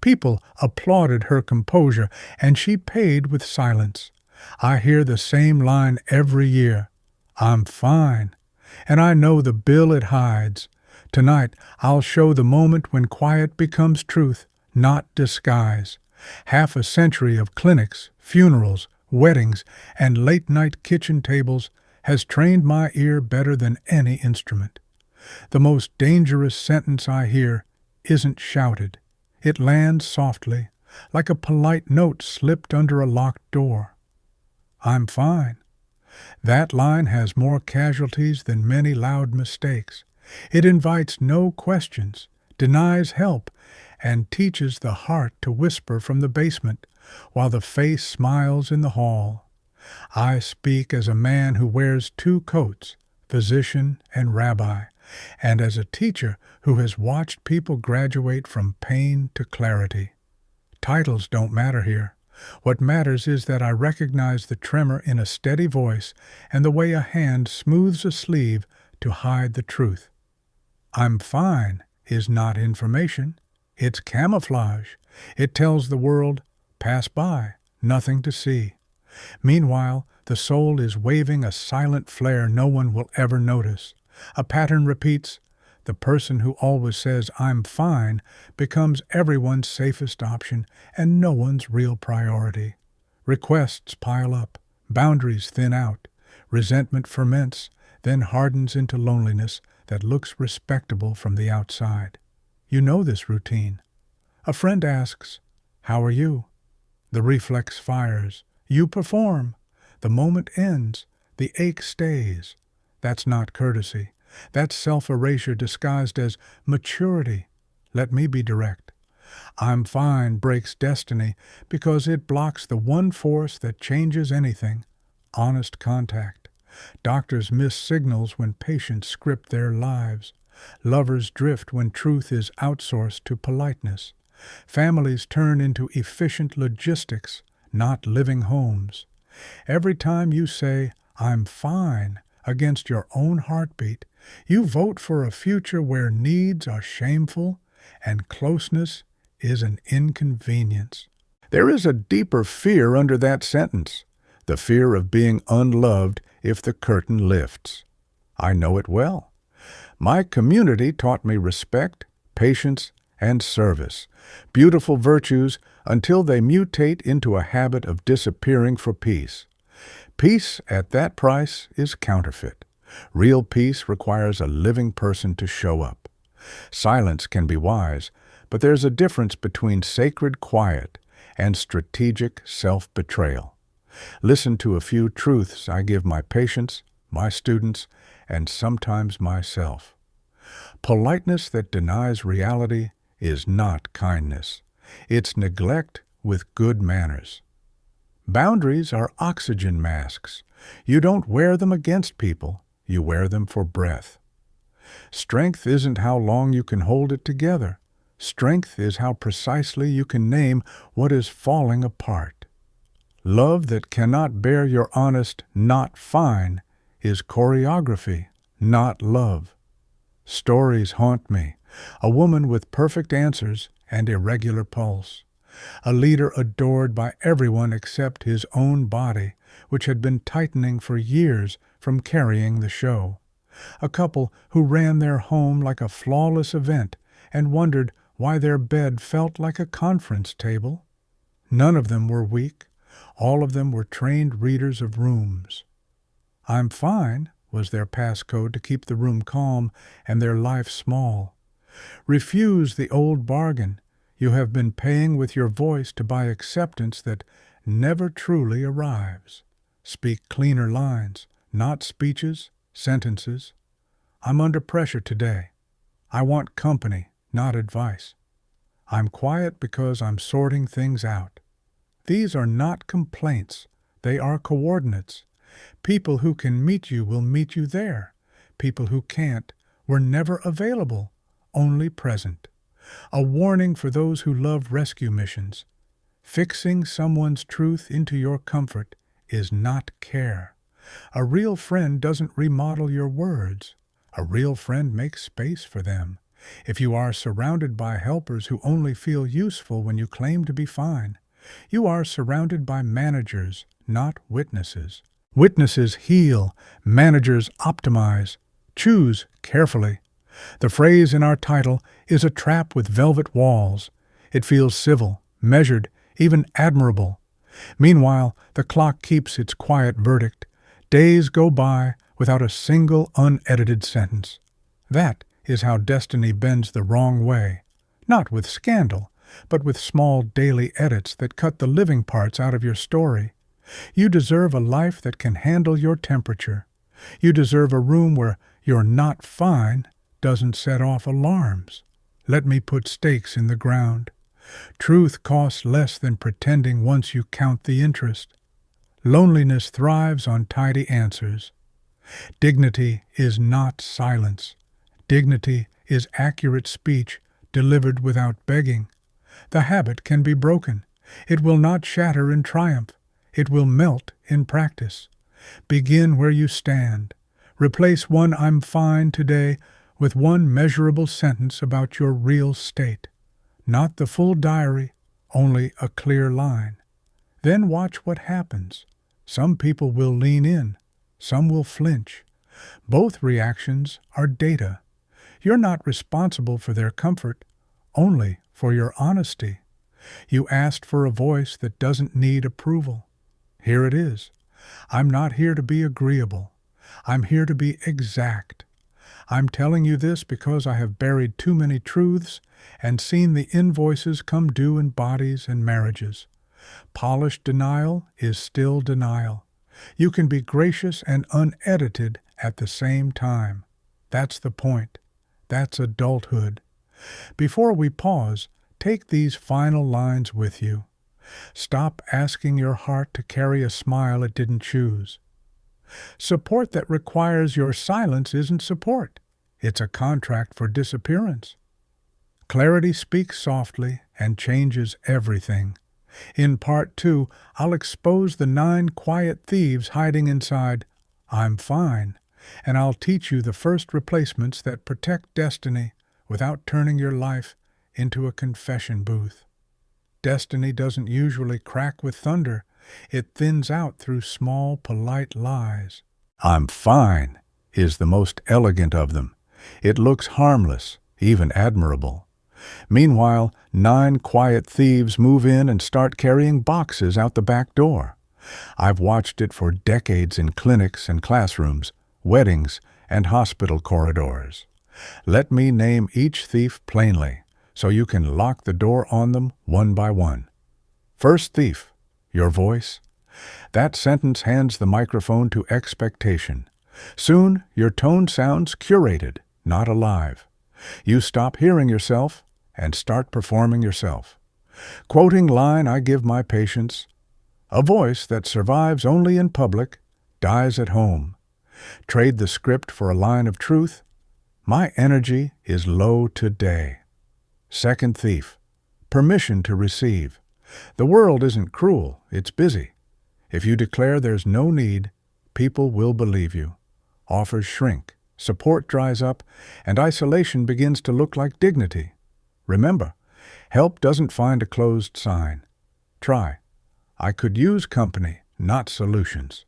People applauded her composure, and she paid with silence. I hear the same line every year. I'm fine, and I know the bill it hides. Tonight I'll show the moment when quiet becomes truth, not disguise. Half a century of clinics, funerals, weddings, and late-night kitchen tables has trained my ear better than any instrument. The most dangerous sentence I hear isn't shouted. It lands softly, like a polite note slipped under a locked door. I'm fine. That line has more casualties than many loud mistakes. It invites no questions, denies help, and teaches the heart to whisper from the basement while the face smiles in the hall. I speak as a man who wears two coats, physician and rabbi, and as a teacher who has watched people graduate from pain to clarity. Titles don't matter here. What matters is that I recognize the tremor in a steady voice and the way a hand smooths a sleeve to hide the truth. I'm fine is not information. It's camouflage. It tells the world, pass by, nothing to see. Meanwhile, the soul is waving a silent flare no one will ever notice. A pattern repeats. The person who always says, I'm fine, becomes everyone's safest option and no one's real priority. Requests pile up, boundaries thin out, resentment ferments, then hardens into loneliness that looks respectable from the outside. You know this routine. A friend asks, how are you? The reflex fires. You perform. The moment ends. The ache stays. That's not courtesy. That's self-erasure disguised as maturity. Let me be direct. I'm fine breaks destiny because it blocks the one force that changes anything, honest contact. Doctors miss signals when patients script their lives. Lovers drift when truth is outsourced to politeness. Families turn into efficient logistics, not living homes. Every time you say, I'm fine, against your own heartbeat, you vote for a future where needs are shameful and closeness is an inconvenience. There is a deeper fear under that sentence, the fear of being unloved if the curtain lifts. I know it well. My community taught me respect, patience, and service, beautiful virtues until they mutate into a habit of disappearing for peace. Peace at that price is counterfeit. Real peace requires a living person to show up. Silence can be wise, but there's a difference between sacred quiet and strategic self-betrayal. Listen to a few truths I give my patients, my students, and sometimes myself. Politeness that denies reality is not kindness. It's neglect with good manners. Boundaries are oxygen masks. You don't wear them against people. You wear them for breath. Strength isn't how long you can hold it together. Strength is how precisely you can name what is falling apart. Love that cannot bear your honest not fine is choreography, not love. Stories haunt me. A woman with perfect answers and irregular pulse. A leader adored by everyone except his own body, which had been tightening for years from carrying the show. A couple who ran their home like a flawless event and wondered why their bed felt like a conference table. None of them were weak. All of them were trained readers of rooms. I'm fine was their passcode to keep the room calm and their life small. Refuse the old bargain. You have been paying with your voice to buy acceptance that never truly arrives. Speak cleaner lines, not speeches, sentences. I'm under pressure today. I want company, not advice. I'm quiet because I'm sorting things out. These are not complaints. They are coordinates. People who can meet you will meet you there. People who can't were never available, only present. A warning for those who love rescue missions. Fixing someone's truth into your comfort is not care. A real friend doesn't remodel your words. A real friend makes space for them. If you are surrounded by helpers who only feel useful when you claim to be fine, you are surrounded by managers, not witnesses. Witnesses heal, managers optimize. Choose carefully. The phrase in our title is a trap with velvet walls. It feels civil, measured, even admirable. Meanwhile, the clock keeps its quiet verdict. Days go by without a single unedited sentence. That is how destiny bends the wrong way, not with scandal, but with small daily edits that cut the living parts out of your story. You deserve a life that can handle your temperature. You deserve a room where "you're not fine" doesn't set off alarms. Let me put stakes in the ground. Truth costs less than pretending once you count the interest. Loneliness thrives on tidy answers. Dignity is not silence. Dignity is accurate speech delivered without begging. The habit can be broken. It will not shatter in triumph. It will melt in practice. Begin where you stand. Replace one "I'm fine" today with one measurable sentence about your real state. Not the full diary, only a clear line. Then watch what happens. Some people will lean in. Some will flinch. Both reactions are data. You're not responsible for their comfort, only for your honesty. You asked for a voice that doesn't need approval. Here it is. I'm not here to be agreeable. I'm here to be exact. I'm telling you this because I have buried too many truths and seen the invoices come due in bodies and marriages. Polished denial is still denial. You can be gracious and unedited at the same time. That's the point. That's adulthood. Before we pause, take these final lines with you. Stop asking your heart to carry a smile it didn't choose. Support that requires your silence isn't support. It's a contract for disappearance. Clarity speaks softly and changes everything. In Part 2, I'll expose the 9 quiet thieves hiding inside "I'm fine," and I'll teach you the first replacements that protect destiny without turning your life into a confession booth. Destiny doesn't usually crack with thunder. It thins out through small, polite lies. "I'm fine" is the most elegant of them. It looks harmless, even admirable. Meanwhile, 9 quiet thieves move in and start carrying boxes out the back door. I've watched it for decades in clinics and classrooms, weddings, and hospital corridors. Let me name each thief plainly, so you can lock the door on them one by one. First thief, your voice. That sentence hands the microphone to expectation. Soon, your tone sounds curated, not alive. You stop hearing yourself and start performing yourself. Quoting line I give my patients, "A voice that survives only in public dies at home." Trade the script for a line of truth. "My energy is low today." Second thief, permission to receive. The world isn't cruel, it's busy. If you declare there's no need, people will believe you. Offers shrink, support dries up, and isolation begins to look like dignity. Remember, help doesn't find a closed sign. Try, "I could use company, not solutions."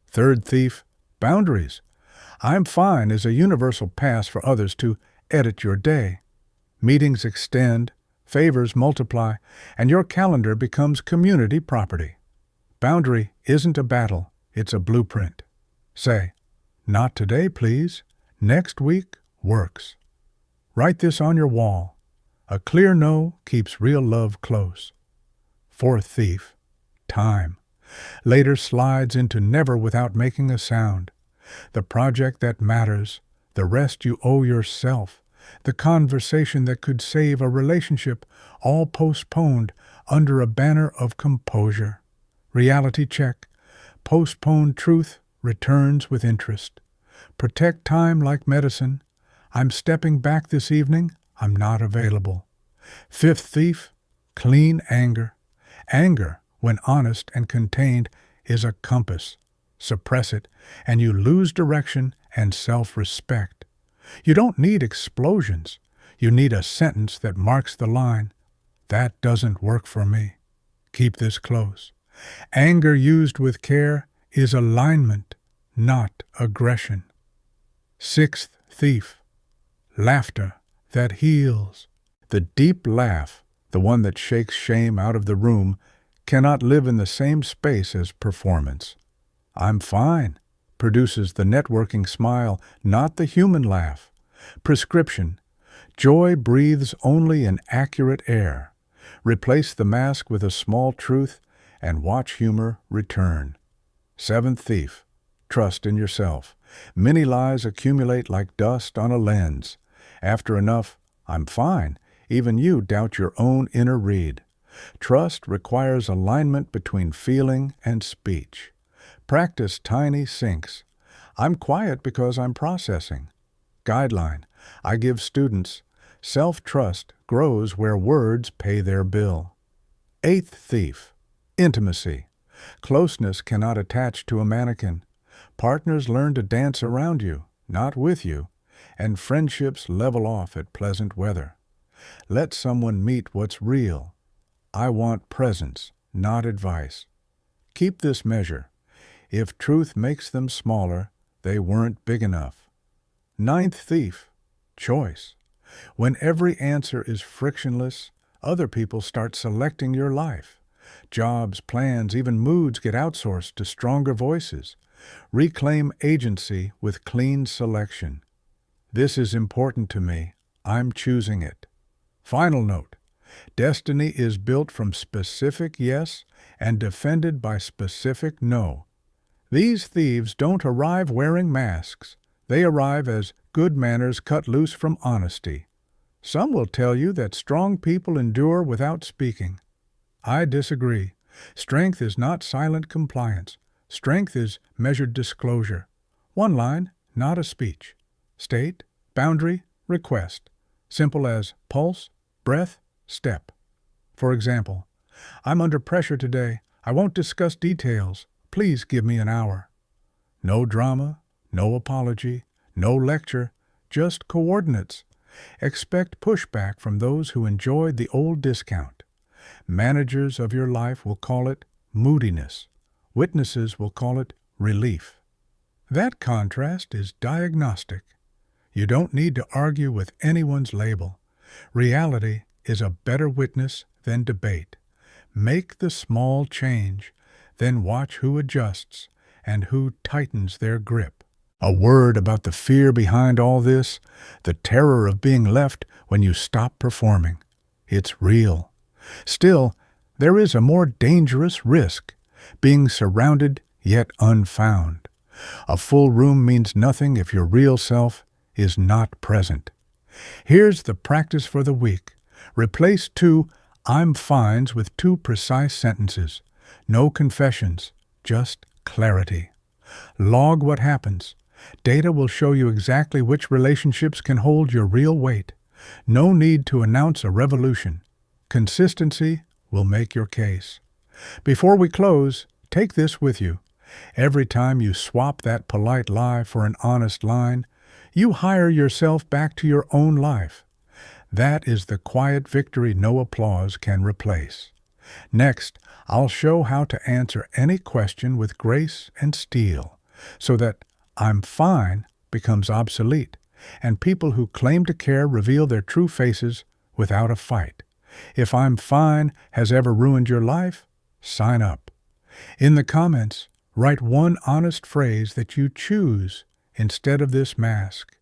Third thief, boundaries. "I'm fine" is a universal pass for others to edit your day. Meetings extend, favors multiply, and your calendar becomes community property. Boundary isn't a battle, it's a blueprint. Say, "Not today, please. Next week works." Write this on your wall. A clear no keeps real love close. Fourth thief, time. Later slides into never without making a sound. The project that matters, the rest you owe yourself, the conversation that could save a relationship, all postponed under a banner of composure. Reality check. Postponed truth returns with interest. Protect time like medicine. "I'm stepping back this evening. I'm not available." Fifth thief, clean anger. Anger, when honest and contained, is a compass. Suppress it, and you lose direction and self-respect. You don't need explosions. You need a sentence that marks the line. That doesn't work for me. Keep this close. Anger used with care is alignment, not aggression. Sixth thief. Laughter that heals. The deep laugh, the one that shakes shame out of the room, cannot live in the same space as performance. I'm fine produces the networking smile, not the human laugh. Prescription. Joy breathes only in accurate air. Replace the mask with a small truth and watch humor return. Seventh thief. Trust in yourself. Many lies accumulate like dust on a lens. After enough, I'm fine, even you doubt your own inner read. Trust requires alignment between feeling and speech. Practice tiny syncs. I'm quiet because I'm processing. Guideline. I give students. Self-trust grows where words pay their bill. Eighth thief. Intimacy. Closeness cannot attach to a mannequin. Partners learn to dance around you, not with you, and friendships level off at pleasant weather. Let someone meet what's real. I want presence, not advice. Keep this measure. If truth makes them smaller, they weren't big enough. Ninth thief. Choice. When every answer is frictionless, other people start selecting your life. Jobs, plans, even moods get outsourced to stronger voices. Reclaim agency with clean selection. This is important to me. I'm choosing it. Final note. Destiny is built from specific yes and defended by specific no. These thieves don't arrive wearing masks. They arrive as good manners cut loose from honesty. Some will tell you that strong people endure without speaking. I disagree. Strength is not silent compliance. Strength is measured disclosure. One line, not a speech. State, boundary, request. Simple as pulse, breath, step. For example, I'm under pressure today. I won't discuss details. Please give me an hour. No drama, no apology, no lecture, just coordinates. Expect pushback from those who enjoyed the old discount. Managers of your life will call it moodiness. Witnesses will call it relief. That contrast is diagnostic. You don't need to argue with anyone's label. Reality is a better witness than debate. Make the small change, then watch who adjusts and who tightens their grip. A word about the fear behind all this, the terror of being left when you stop performing. It's real. Still, there is a more dangerous risk, being surrounded yet unfound. A full room means nothing if your real self is not present. Here's the practice for the week. Replace two I'm fines with two precise sentences. No confessions, just clarity. Log what happens. Data will show you exactly which relationships can hold your real weight. No need to announce a revolution. Consistency will make your case. Before we close, take this with you. Every time you swap that polite lie for an honest line, you hire yourself back to your own life. That is the quiet victory no applause can replace. Next, I'll show how to answer any question with grace and steel, so that I'm fine becomes obsolete, and people who claim to care reveal their true faces without a fight. If I'm fine has ever ruined your life, sign up. In the comments, write one honest phrase that you choose instead of this mask.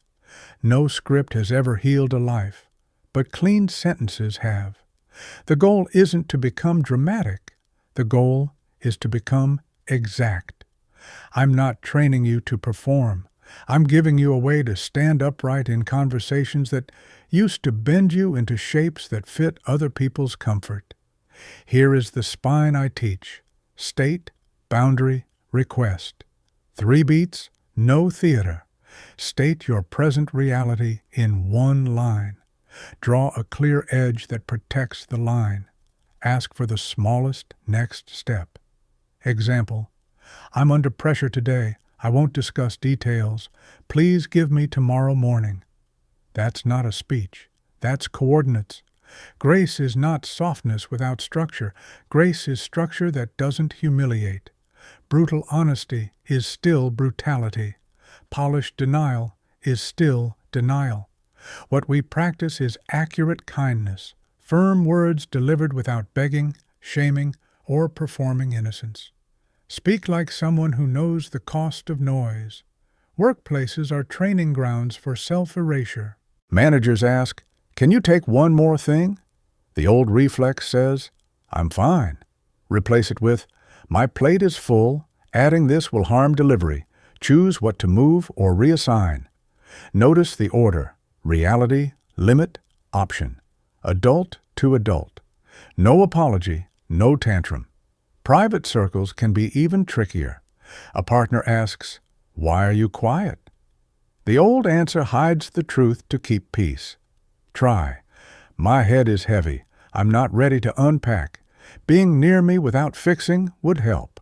No script has ever healed a life, but clean sentences have. The goal isn't to become dramatic. The goal is to become exact. I'm not training you to perform. I'm giving you a way to stand upright in conversations that used to bend you into shapes that fit other people's comfort. Here is the spine I teach. State, boundary, request. 3 beats, no theater. State your present reality in one line. Draw a clear edge that protects the line. Ask for the smallest next step. Example, I'm under pressure today. I won't discuss details. Please give me tomorrow morning. That's not a speech. That's coordinates. Grace is not softness without structure. Grace is structure that doesn't humiliate. Brutal honesty is still brutality. Polished denial is still denial. What we practice is accurate kindness, firm words delivered without begging, shaming, or performing innocence. Speak like someone who knows the cost of noise. Workplaces are training grounds for self-erasure. Managers ask, "Can you take one more thing?" The old reflex says, "I'm fine." Replace it with, "My plate is full. Adding this will harm delivery. Choose what to move or reassign." Notice the order: reality, limit, option. Adult to adult. No apology, no tantrum. Private circles can be even trickier. A partner asks, "Why are you quiet?" The old answer hides the truth to keep peace. Try, "My head is heavy. I'm not ready to unpack. Being near me without fixing would help."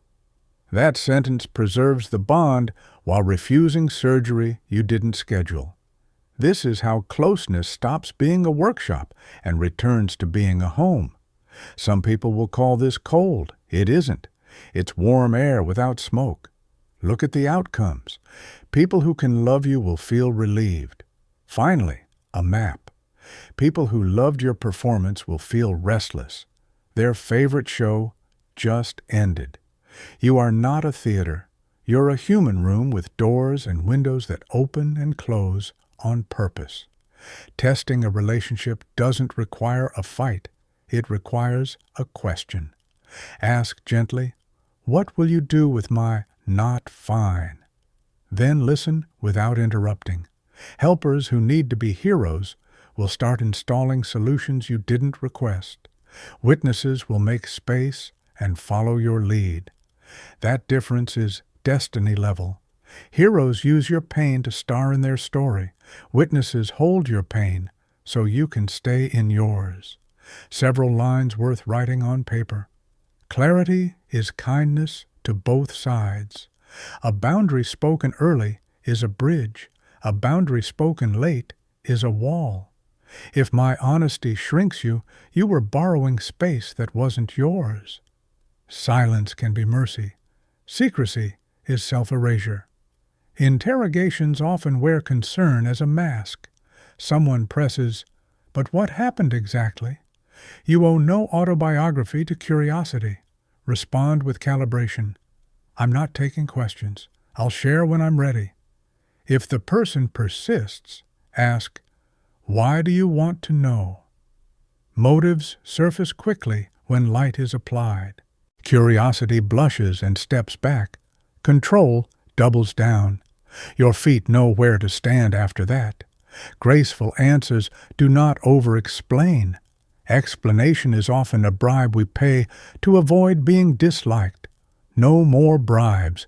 That sentence preserves the bond while refusing surgery you didn't schedule. This is how closeness stops being a workshop and returns to being a home. Some people will call this cold. It isn't. It's warm air without smoke. Look at the outcomes. People who can love you will feel relieved. Finally, a map. People who loved your performance will feel restless. Their favorite show just ended. You are not a theater. You're a human room with doors and windows that open and close on purpose. Testing a relationship doesn't require a fight. It requires a question. Ask gently, "What will you do with my not fine?" Then listen without interrupting. Helpers who need to be heroes will start installing solutions you didn't request. Witnesses will make space and follow your lead. That difference is destiny level. Heroes use your pain to star in their story. Witnesses hold your pain so you can stay in yours. Several lines worth writing on paper. Clarity is kindness to both sides. A boundary spoken early is a bridge. A boundary spoken late is a wall. If my honesty shrinks you, you were borrowing space that wasn't yours. Silence can be mercy. Secrecy is self-erasure. Interrogations often wear concern as a mask. Someone presses, "But what happened exactly?" You owe no autobiography to curiosity. Respond with calibration. "I'm not taking questions. I'll share when I'm ready." If the person persists, ask, "Why do you want to know?" Motives surface quickly when light is applied. Curiosity blushes and steps back. Control doubles down. Your feet know where to stand after that. Graceful answers do not over-explain. Explanation is often a bribe we pay to avoid being disliked. No more bribes.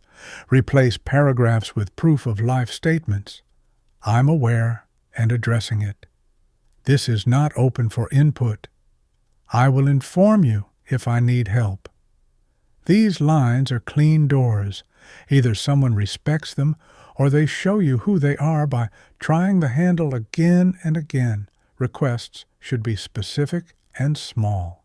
Replace paragraphs with proof of life statements. I'm aware and addressing it. This is not open for input. I will inform you if I need help. These lines are clean doors. Either someone respects them or they show you who they are by trying the handle again and again. Requests should be specific and small.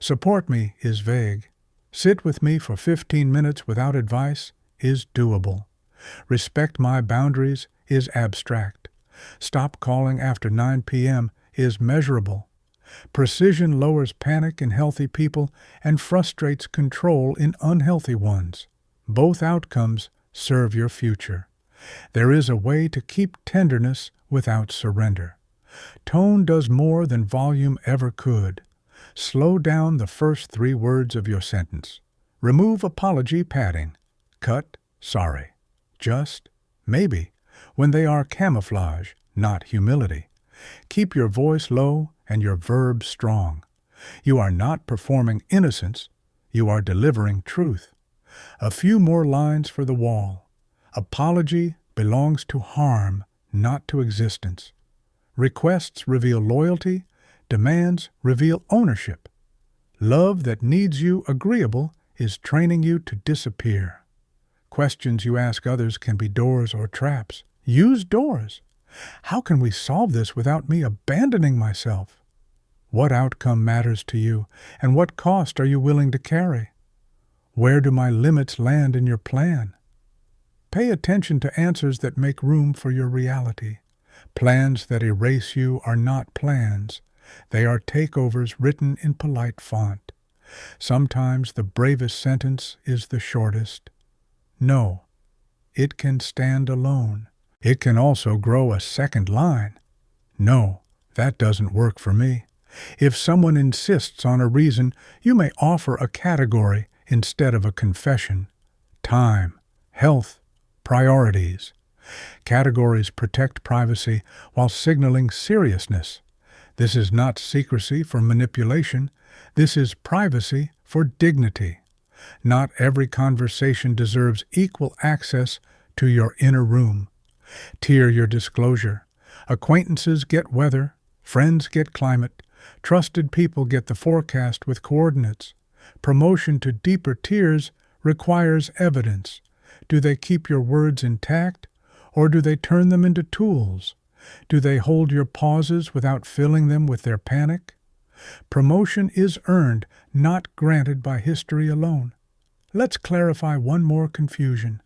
Support me is vague. Sit with me for 15 minutes without advice is doable. Respect my boundaries is abstract. Stop calling after 9 p.m. is measurable. Precision lowers panic in healthy people and frustrates control in unhealthy ones. Both outcomes serve your future. There is a way to keep tenderness without surrender. Tone does more than volume ever could. Slow down the first 3 words of your sentence. Remove apology padding. Cut sorry. Just maybe when they are camouflage, not humility. Keep your voice low and your verbs strong. You are not performing innocence. You are delivering truth. A few more lines for the wall. Apology belongs to harm, not to existence. Requests reveal loyalty. Demands reveal ownership. Love that needs you agreeable is training you to disappear. Questions you ask others can be doors or traps. Use doors. How can we solve this without me abandoning myself? What outcome matters to you, and what cost are you willing to carry? Where do my limits land in your plan? Pay attention to answers that make room for your reality. Plans that erase you are not plans. They are takeovers written in polite font. Sometimes the bravest sentence is the shortest. No, it can stand alone. It can also grow a second line. No, that doesn't work for me. If someone insists on a reason, you may offer a category instead of a confession. Time, health, priorities. Categories protect privacy while signaling seriousness. This is not secrecy for manipulation. This is privacy for dignity. Not every conversation deserves equal access to your inner room. Tier your disclosure. Acquaintances get weather, friends get climate, trusted people get the forecast with coordinates. Promotion to deeper tiers requires evidence. Do they keep your words intact, or do they turn them into tools? Do they hold your pauses without filling them with their panic? Promotion is earned, not granted by history alone. Let's clarify one more confusion.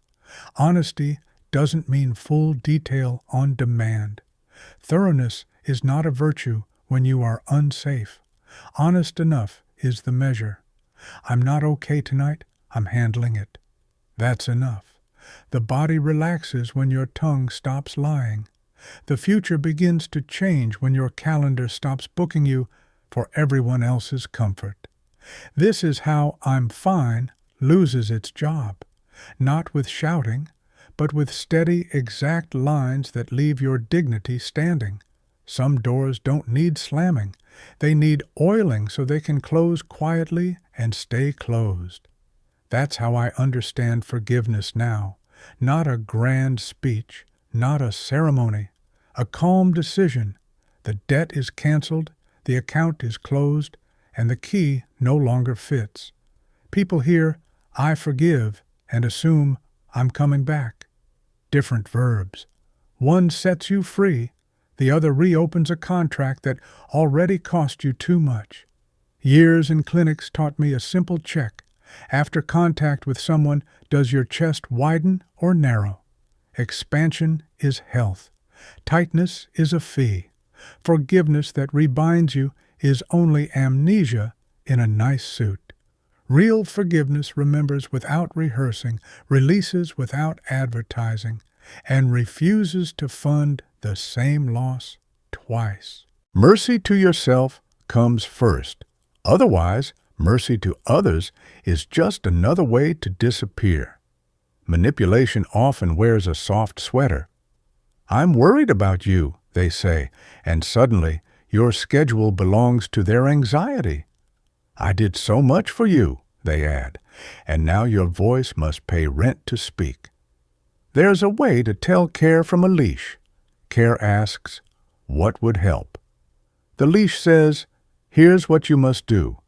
Honesty doesn't mean full detail on demand. Thoroughness is not a virtue when you are unsafe. Honest enough is the measure. I'm not okay tonight, I'm handling it. That's enough. The body relaxes when your tongue stops lying. The future begins to change when your calendar stops booking you for everyone else's comfort. This is how I'm fine loses its job, not with shouting, but with steady, exact lines that leave your dignity standing. Some doors don't need slamming. They need oiling so they can close quietly and stay closed. That's how I understand forgiveness now. Not a grand speech, not a ceremony, a calm decision. The debt is canceled, the account is closed, and the key no longer fits. People hear, "I forgive," and assume, "I'm coming back." Different verbs. One sets you free, the other reopens a contract that already cost you too much. Years in clinics taught me a simple check. After contact with someone, does your chest widen or narrow? Expansion is health. Tightness is a fee. Forgiveness that rebinds you is only amnesia in a nice suit. Real forgiveness remembers without rehearsing, releases without advertising, and refuses to fund the same loss twice. Mercy to yourself comes first. Otherwise, mercy to others is just another way to disappear. Manipulation often wears a soft sweater. "I'm worried about you," they say, and suddenly your schedule belongs to their anxiety. "I did so much for you," they add, and now your voice must pay rent to speak. There's a way to tell care from a leash. Care asks, "What would help?" The leash says, "Here's what you must do."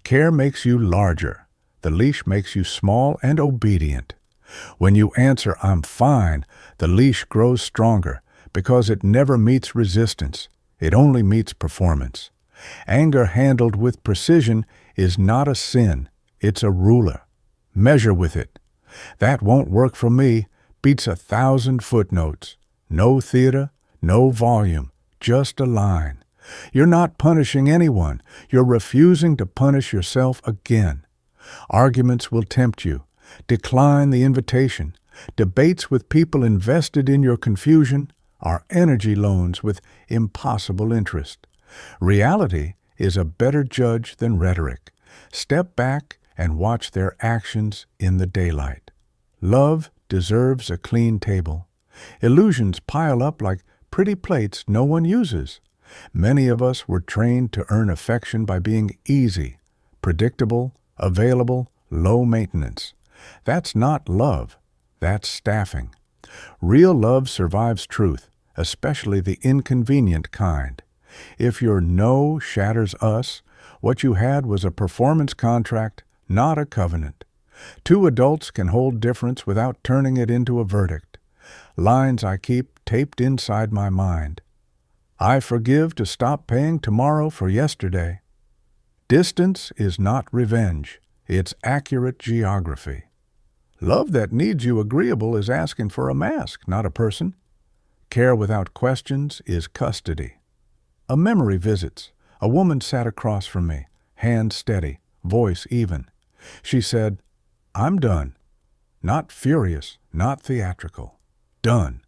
Care makes you larger. The leash makes you small and obedient. When you answer, "I'm fine," the leash grows stronger because it never meets resistance. It only meets performance. Anger handled with precision is not a sin. It's a ruler. Measure with it. "That won't work for me" beats 1,000 footnotes. No theater, no volume, just a line. You're not punishing anyone. You're refusing to punish yourself again. Arguments will tempt you. Decline the invitation. Debates with people invested in your confusion are energy loans with impossible interest. Reality is a better judge than rhetoric. Step back and watch their actions in the daylight. Love deserves a clean table. Illusions pile up like pretty plates no one uses. Many of us were trained to earn affection by being easy, predictable, available, low maintenance. That's not love. That's staffing. Real love survives truth, especially the inconvenient kind. If your no shatters us, what you had was a performance contract, not a covenant. Two adults can hold difference without turning it into a verdict. Lines I keep taped inside my mind. I forgive to stop paying tomorrow for yesterday. Distance is not revenge, it's accurate geography. Love that needs you agreeable is asking for a mask, not a person. Care without questions is custody. A memory visits. A woman sat across from me, hand steady, voice even. She said, "I'm done." Not furious, not theatrical. Done.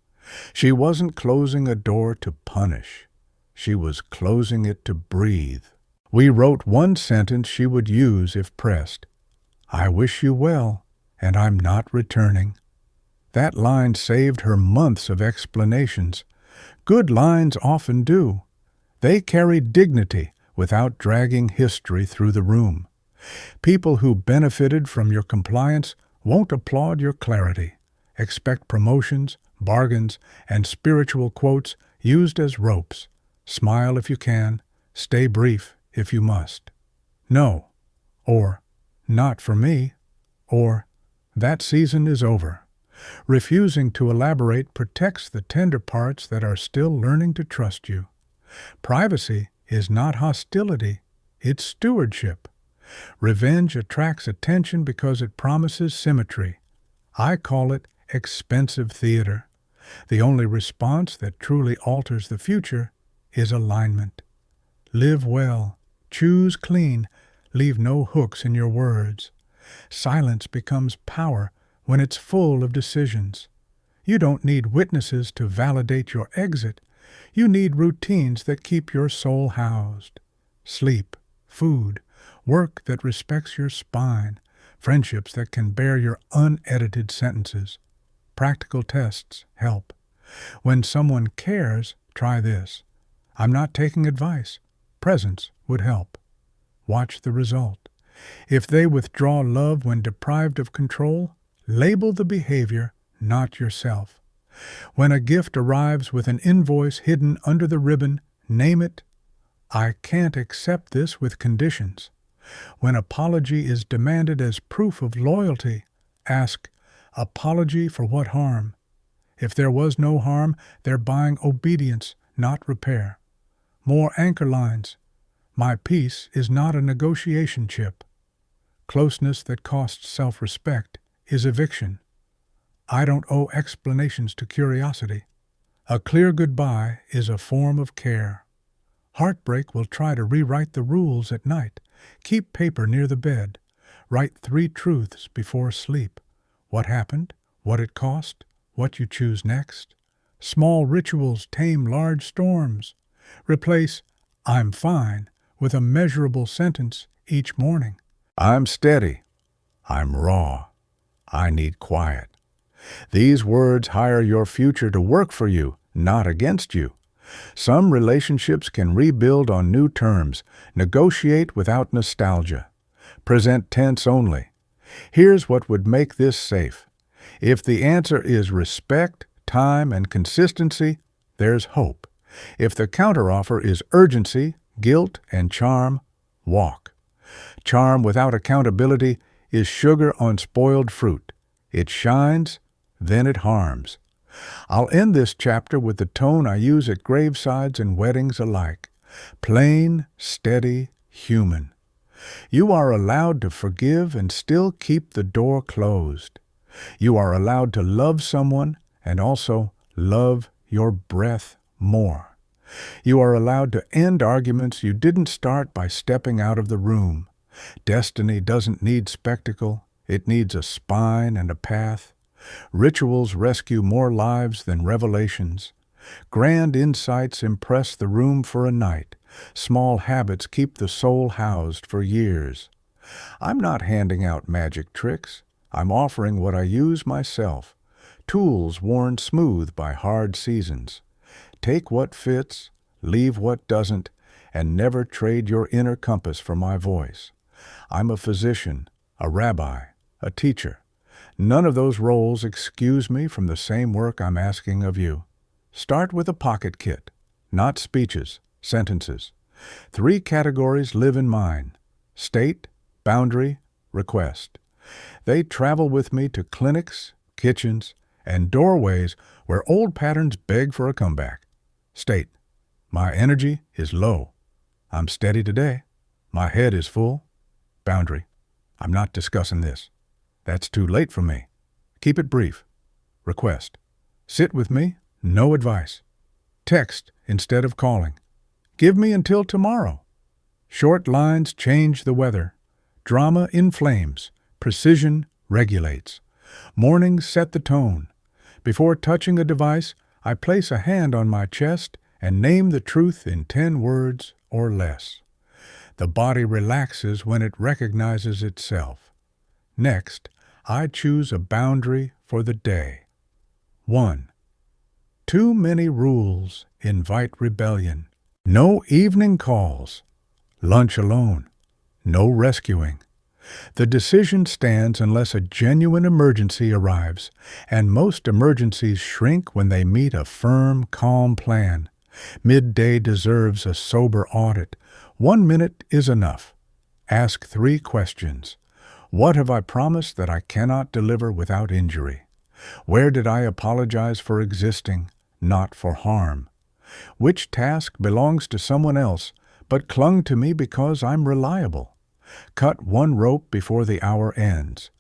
She wasn't closing a door to punish. She was closing it to breathe. We wrote one sentence she would use if pressed. "I wish you well, and I'm not returning." That line saved her months of explanations. Good lines often do. They carry dignity without dragging history through the room. People who benefited from your compliance won't applaud your clarity. Expect promotions, bargains, and spiritual quotes used as ropes. Smile if you can, stay brief if you must. No, or not for me, or that season is over. Refusing to elaborate protects the tender parts that are still learning to trust you. Privacy is not hostility, it's stewardship. Revenge attracts attention because it promises symmetry. I call it expensive theater. The only response that truly alters the future is alignment. Live well, choose clean, leave no hooks in your words. Silence becomes power when it's full of decisions. You don't need witnesses to validate your exit. You need routines that keep your soul housed. Sleep, food, work that respects your spine, friendships that can bear your unedited sentences. Practical tests help. When someone cares, try this. I'm not taking advice. Presence would help. Watch the result. If they withdraw love when deprived of control, label the behavior, not yourself. When a gift arrives with an invoice hidden under the ribbon, name it. I can't accept this with conditions. When apology is demanded as proof of loyalty, ask, apology for what harm? If there was no harm, they're buying obedience, not repair. More anchor lines. My peace is not a negotiation chip. Closeness that costs self-respect is eviction. I don't owe explanations to curiosity. A clear goodbye is a form of care. Heartbreak will try to rewrite the rules at night. Keep paper near the bed. Write 3 truths before sleep. What happened, what it cost, what you choose next. Small rituals tame large storms. Replace "I'm fine" with a measurable sentence each morning. I'm steady. I'm raw. I need quiet. These words hire your future to work for you, not against you. Some relationships can rebuild on new terms, negotiate without nostalgia. Present tense only. Here's what would make this safe. If the answer is respect, time, and consistency, there's hope. If the counteroffer is urgency, guilt, and charm, walk. Charm without accountability is sugar on spoiled fruit. It shines, then it harms. I'll end this chapter with the tone I use at gravesides and weddings alike. Plain, steady, human. You are allowed to forgive and still keep the door closed. You are allowed to love someone and also love your breath more. You are allowed to end arguments you didn't start by stepping out of the room. Destiny doesn't need spectacle. It needs a spine and a path. Rituals rescue more lives than revelations. Grand insights impress the room for a night. Small habits keep the soul housed for years. I'm not handing out magic tricks. I'm offering what I use myself. Tools worn smooth by hard seasons. Take what fits, leave what doesn't, and never trade your inner compass for my voice. I'm a physician, a rabbi, a teacher. None of those roles excuse me from the same work I'm asking of you. Start with a pocket kit, not speeches, sentences. 3 categories live in mine: state, boundary, request. They travel with me to clinics, kitchens, and doorways where old patterns beg for a comeback. State, my energy is low. I'm steady today. My head is full. Boundary, I'm not discussing this. That's too late for me. Keep it brief. Request, sit with me, no advice. Text instead of calling. Give me until tomorrow. Short lines change the weather. Drama inflames. Precision regulates. Mornings set the tone. Before touching a device, I place a hand on my chest and name the truth in 10 words or less. The body relaxes when it recognizes itself. Next, I choose a boundary for the day. 1. Too many rules invite rebellion. No evening calls. Lunch alone. No rescuing. The decision stands unless a genuine emergency arrives, and most emergencies shrink when they meet a firm, calm plan. Midday deserves a sober audit. 1 minute is enough. Ask 3 questions. What have I promised that I cannot deliver without injury? Where did I apologize for existing, not for harm? Which task belongs to someone else, but clung to me because I'm reliable? Cut 1 rope before the hour ends.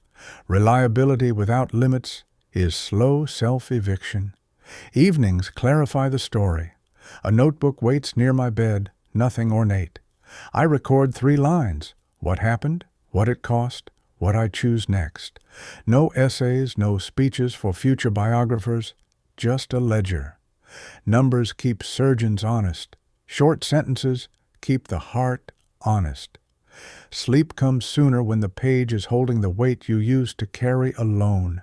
Reliability without limits is slow self-eviction. Evenings clarify the story. A notebook waits near my bed, nothing ornate. I record 3 lines: what happened, what it cost, what I choose next. No essays, no speeches for future biographers, just a ledger. Numbers keep surgeons honest. Short sentences keep the heart honest. Sleep comes sooner when the page is holding the weight you used to carry alone.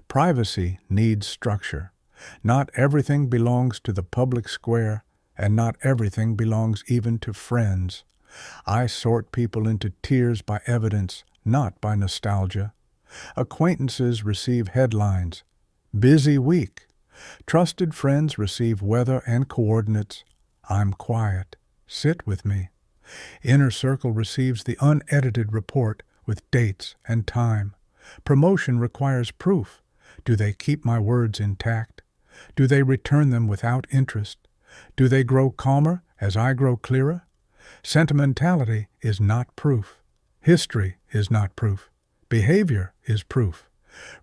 Privacy needs structure. Not everything belongs to the public square, and not everything belongs even to friends. I sort people into tiers by evidence, not by nostalgia. Acquaintances receive headlines. Busy week. Trusted friends receive weather and coordinates. I'm quiet. Sit with me. Inner circle receives the unedited report with dates and time. Promotion requires proof. Do they keep my words intact? Do they return them without interest? Do they grow calmer as I grow clearer? Sentimentality is not proof. History is not proof. Behavior is proof.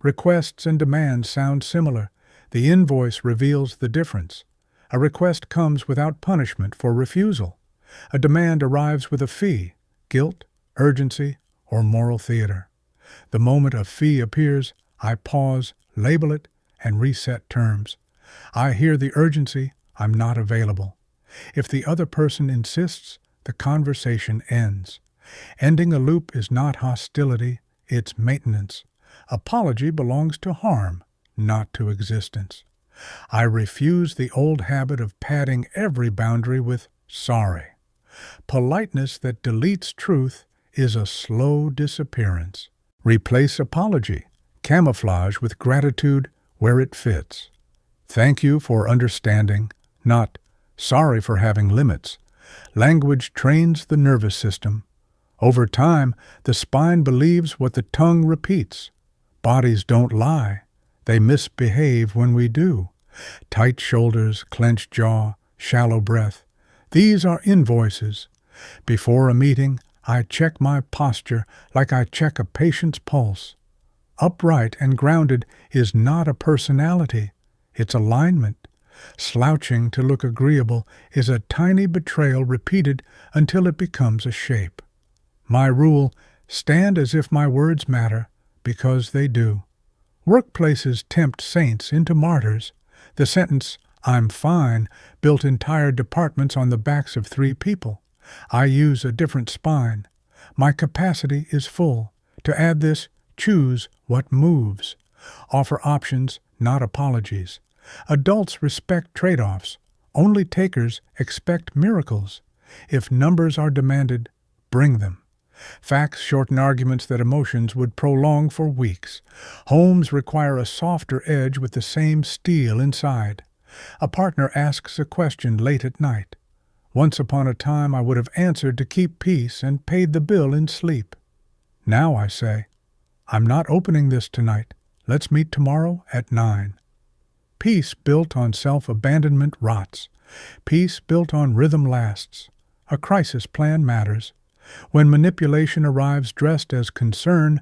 Requests and demands sound similar. The invoice reveals the difference. A request comes without punishment for refusal. A demand arrives with a fee, guilt, urgency, or moral theater. The moment a fee appears, I pause, label it, and reset terms. I hear the urgency, I'm not available. If the other person insists, the conversation ends. Ending a loop is not hostility, it's maintenance. Apology belongs to harm, not to existence. I refuse the old habit of padding every boundary with sorry. Politeness that deletes truth is a slow disappearance. Replace apology, camouflage with gratitude where it fits. Thank you for understanding, not sorry for having limits. Language trains the nervous system. Over time, the spine believes what the tongue repeats. Bodies don't lie. They misbehave when we do. Tight shoulders, clenched jaw, shallow breath. These are invoices. Before a meeting, I check my posture like I check a patient's pulse. Upright and grounded is not a personality. It's alignment. Slouching to look agreeable is a tiny betrayal repeated until it becomes a shape. My rule, stand as if my words matter, because they do. Workplaces tempt saints into martyrs. The sentence, I'm fine, built entire departments on the backs of 3 people. I use a different spine. My capacity is full. To add this, choose what moves. Offer options, not apologies. Adults respect trade-offs. Only takers expect miracles. If numbers are demanded, bring them. Facts shorten arguments that emotions would prolong for weeks. Homes require a softer edge with the same steel inside. A partner asks a question late at night. Once upon a time I would have answered to keep peace and paid the bill in sleep. Now I say, I'm not opening this tonight. Let's meet tomorrow at 9. Peace built on self-abandonment rots. Peace built on rhythm lasts. A crisis plan matters. When manipulation arrives dressed as concern,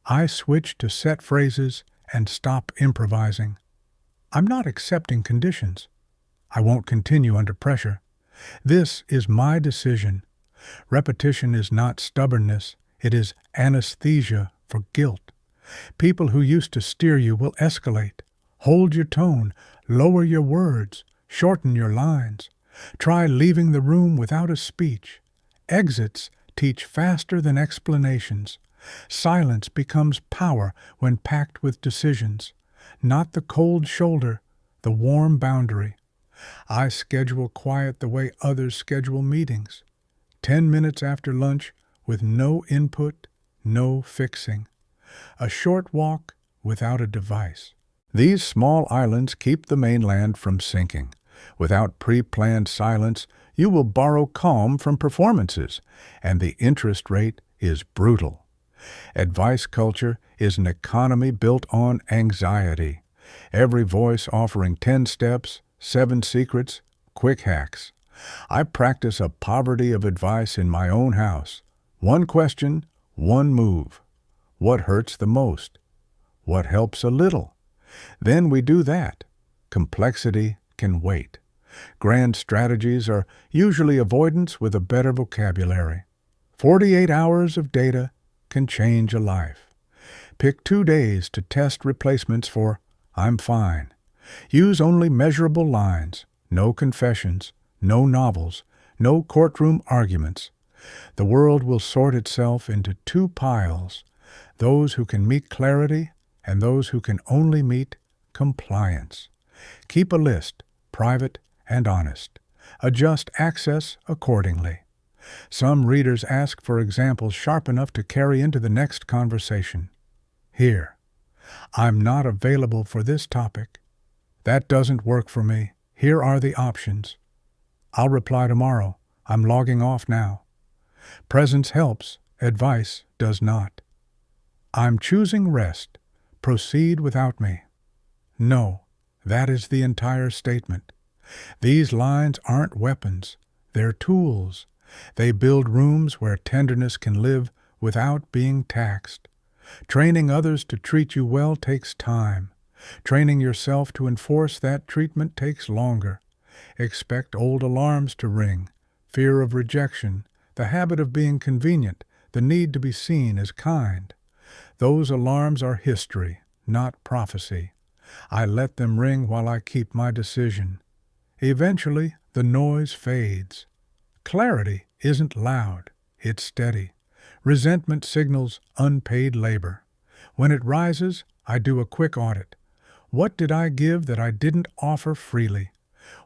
I switch to set phrases and stop improvising. I'm not accepting conditions. I won't continue under pressure. This is my decision. Repetition is not stubbornness. It is anesthesia for guilt. People who used to steer you will escalate. Hold your tone, lower your words, shorten your lines. Try leaving the room without a speech. Exits teach faster than explanations. Silence becomes power when packed with decisions. Not the cold shoulder, the warm boundary. I schedule quiet the way others schedule meetings. 10 minutes after lunch with no input, no fixing. A short walk without a device. These small islands keep the mainland from sinking. Without pre-planned silence, you will borrow calm from performances, and the interest rate is brutal. Advice culture is an economy built on anxiety. Every voice offering 10 steps, 7 secrets, quick hacks. I practice a poverty of advice in my own house. One question, one move. What hurts the most? What helps a little? Then we do that. Complexity can wait. Grand strategies are usually avoidance with a better vocabulary. 48 hours of data can change a life. Pick 2 days to test replacements for I'm fine. Use only measurable lines, no confessions, no novels, no courtroom arguments. The world will sort itself into 2 piles, those who can meet clarity and those who can only meet compliance. Keep a list, private and honest. Adjust access accordingly. Some readers ask for examples sharp enough to carry into the next conversation. Here, I'm not available for this topic. That doesn't work for me. Here are the options. I'll reply tomorrow. I'm logging off now. Presence helps, advice does not. I'm choosing rest. Proceed without me. No, that is the entire statement. These lines aren't weapons. They're tools. They build rooms where tenderness can live without being taxed. Training others to treat you well takes time. Training yourself to enforce that treatment takes longer. Expect old alarms to ring, fear of rejection, the habit of being convenient, the need to be seen as kind. Those alarms are history, not prophecy. I let them ring while I keep my decision. Eventually, the noise fades. Clarity isn't loud, it's steady. Resentment signals unpaid labor. When it rises, I do a quick audit. What did I give that I didn't offer freely?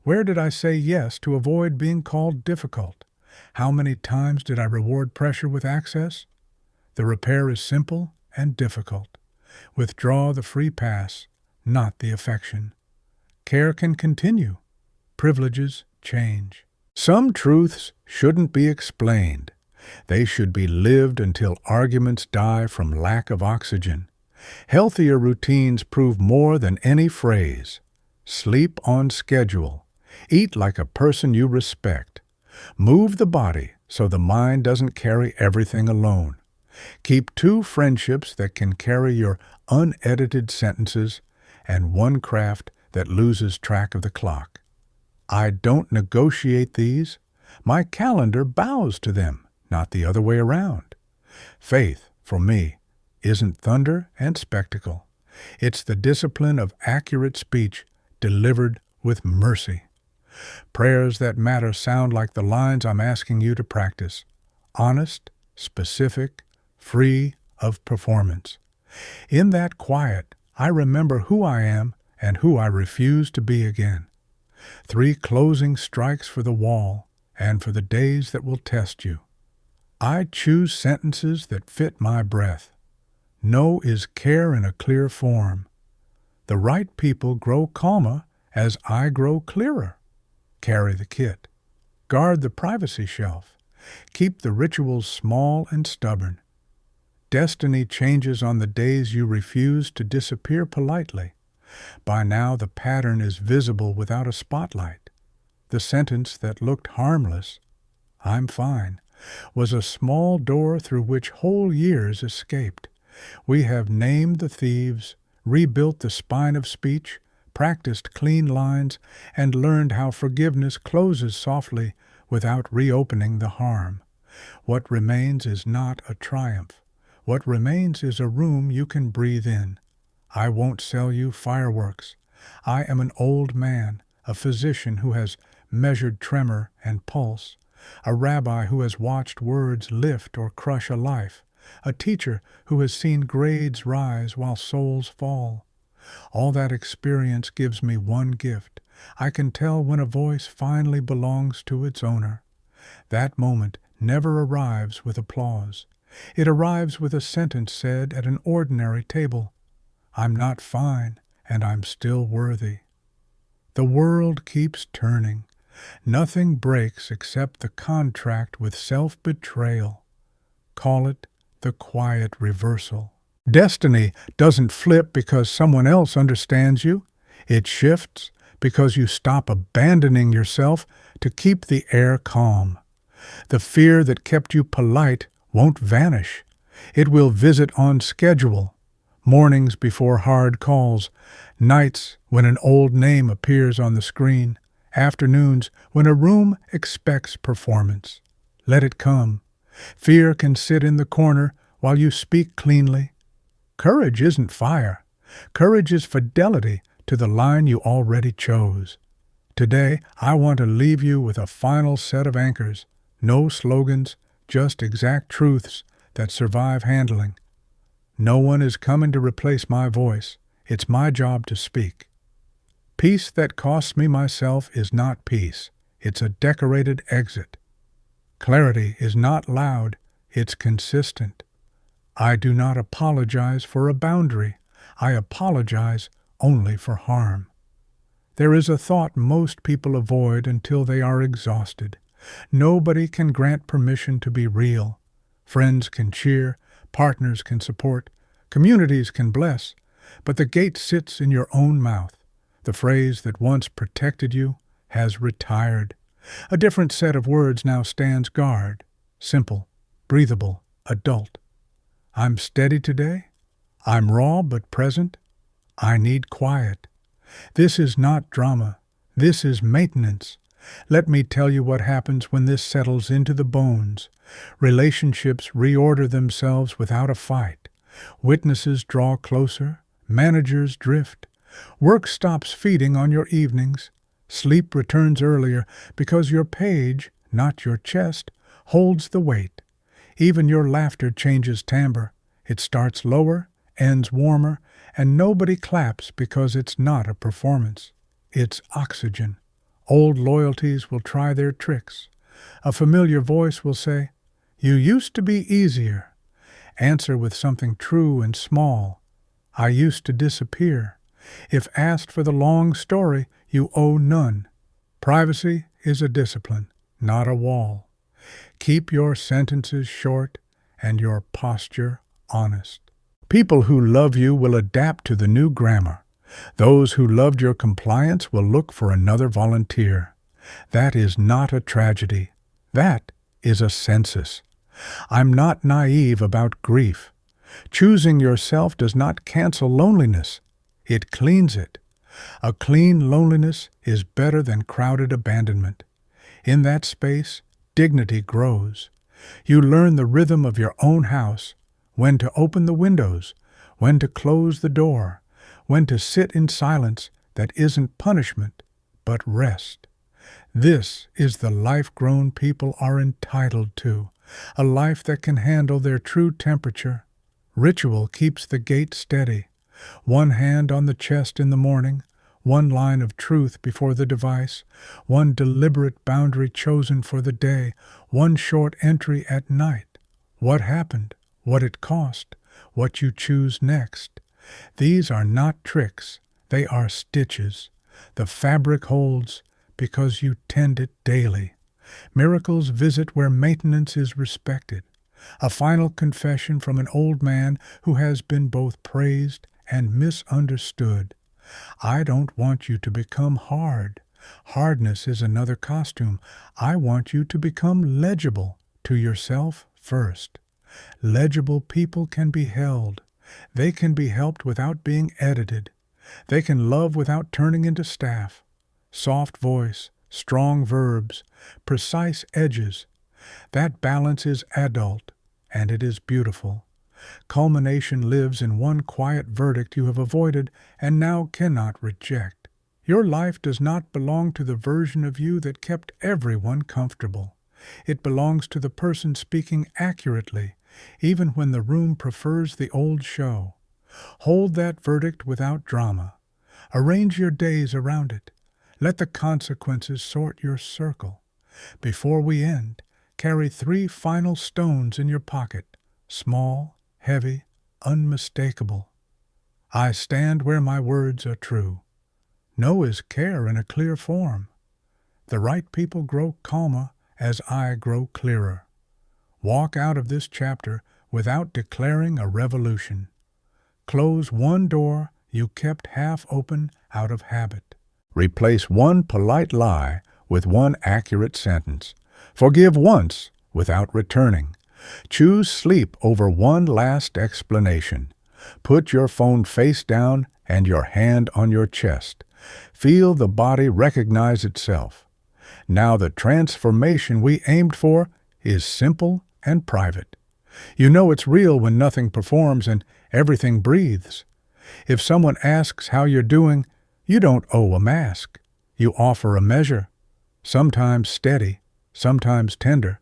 Where did I say yes to avoid being called difficult? How many times did I reward pressure with access? The repair is simple and difficult. Withdraw the free pass, not the affection. Care can continue. Privileges change. Some truths shouldn't be explained. They should be lived until arguments die from lack of oxygen. Healthier routines prove more than any phrase. Sleep on schedule. Eat like a person you respect. Move the body so the mind doesn't carry everything alone. Keep 2 friendships that can carry your unedited sentences and 1 craft that loses track of the clock. I don't negotiate these. My calendar bows to them, not the other way around. Faith, for me, isn't thunder and spectacle. It's the discipline of accurate speech delivered with mercy. Prayers that matter sound like the lines I'm asking you to practice. Honest, specific, free of performance. In that quiet, I remember who I am and who I refuse to be again. 3 closing strikes for the wall and for the days that will test you. I choose sentences that fit my breath. No is care in a clear form. The right people grow calmer as I grow clearer. Carry the kit. Guard the privacy shelf. Keep the rituals small and stubborn. Destiny changes on the days you refuse to disappear politely. By now the pattern is visible without a spotlight. The sentence that looked harmless, "I'm fine," was a small door through which whole years escaped. We have named the thieves, rebuilt the spine of speech, practiced clean lines, and learned how forgiveness closes softly without reopening the harm. What remains is not a triumph. What remains is a room you can breathe in. I won't sell you fireworks. I am an old man, a physician who has measured tremor and pulse, a rabbi who has watched words lift or crush a life, a teacher who has seen grades rise while souls fall. All that experience gives me one gift. I can tell when a voice finally belongs to its owner. That moment never arrives with applause. It arrives with a sentence said at an ordinary table. I'm not fine, and I'm still worthy. The world keeps turning. Nothing breaks except the contract with self-betrayal. Call it the quiet reversal. Destiny doesn't flip because someone else understands you. It shifts because you stop abandoning yourself to keep the air calm. The fear that kept you polite won't vanish. It will visit on schedule. Mornings before hard calls, nights when an old name appears on the screen, afternoons when a room expects performance. Let it come. Fear can sit in the corner while you speak cleanly. Courage isn't fire. Courage is fidelity to the line you already chose. Today, I want to leave you with a final set of anchors. No slogans, just exact truths that survive handling. No one is coming to replace my voice. It's my job to speak. Peace that costs me myself is not peace. It's a decorated exit. Clarity is not loud. It's consistent. I do not apologize for a boundary. I apologize only for harm. There is a thought most people avoid until they are exhausted. Nobody can grant permission to be real. Friends can cheer, partners can support, communities can bless, but the gate sits in your own mouth. The phrase that once protected you has retired. A different set of words now stands guard. Simple, breathable, adult. I'm steady today. I'm raw but present. I need quiet. This is not drama. This is maintenance. Let me tell you what happens when this settles into the bones. Relationships reorder themselves without a fight. Witnesses draw closer. Managers drift. Work stops feeding on your evenings. Sleep returns earlier because your page, not your chest, holds the weight. Even your laughter changes timbre. It starts lower, ends warmer, and nobody claps because it's not a performance. It's oxygen. Old loyalties will try their tricks. A familiar voice will say, "You used to be easier." Answer with something true and small. "I used to disappear." If asked for the long story, you owe none. Privacy is a discipline, not a wall. Keep your sentences short and your posture honest. People who love you will adapt to the new grammar. Those who loved your compliance will look for another volunteer. That is not a tragedy. That is a census. I'm not naive about grief. Choosing yourself does not cancel loneliness. It cleans it. A clean loneliness is better than crowded abandonment. In that space, dignity grows. You learn the rhythm of your own house, when to open the windows, when to close the door, when to sit in silence that isn't punishment, but rest. This is the life grown people are entitled to, a life that can handle their true temperature. Ritual keeps the gate steady. One hand on the chest in the morning, one line of truth before the device, one deliberate boundary chosen for the day, one short entry at night. What happened? What it cost? What you choose next? These are not tricks. They are stitches. The fabric holds because you tend it daily. Miracles visit where maintenance is respected. A final confession from an old man who has been both praised and misunderstood. I don't want you to become hard. Hardness is another costume. I want you to become legible to yourself first. Legible people can be held. They can be helped without being edited. They can love without turning into staff. Soft voice, strong verbs, precise edges. That balance is adult, and it is beautiful. Culmination lives in one quiet verdict you have avoided and now cannot reject. Your life does not belong to the version of you that kept everyone comfortable. It belongs to the person speaking accurately, even when the room prefers the old show. Hold that verdict without drama. Arrange your days around it. Let the consequences sort your circle. Before we end, carry 3 final stones in your pocket, small, heavy, unmistakable. I stand where my words are true. No is care in a clear form. The right people grow calmer as I grow clearer. Walk out of this chapter without declaring a revolution. Close one door you kept half open out of habit. Replace one polite lie with one accurate sentence. Forgive once without returning. Choose sleep over one last explanation. Put your phone face down and your hand on your chest. Feel the body recognize itself. Now the transformation we aimed for is simple and private. You know it's real when nothing performs and everything breathes. If someone asks how you're doing, you don't owe a mask. You offer a measure, sometimes steady, sometimes tender,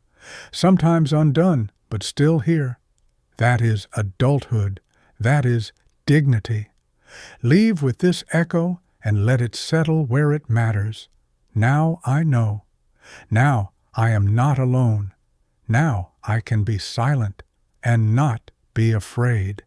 sometimes undone, but still here. That is adulthood. That is dignity. Leave with this echo and let it settle where it matters. Now I know. Now I am not alone. Now I can be silent and not be afraid.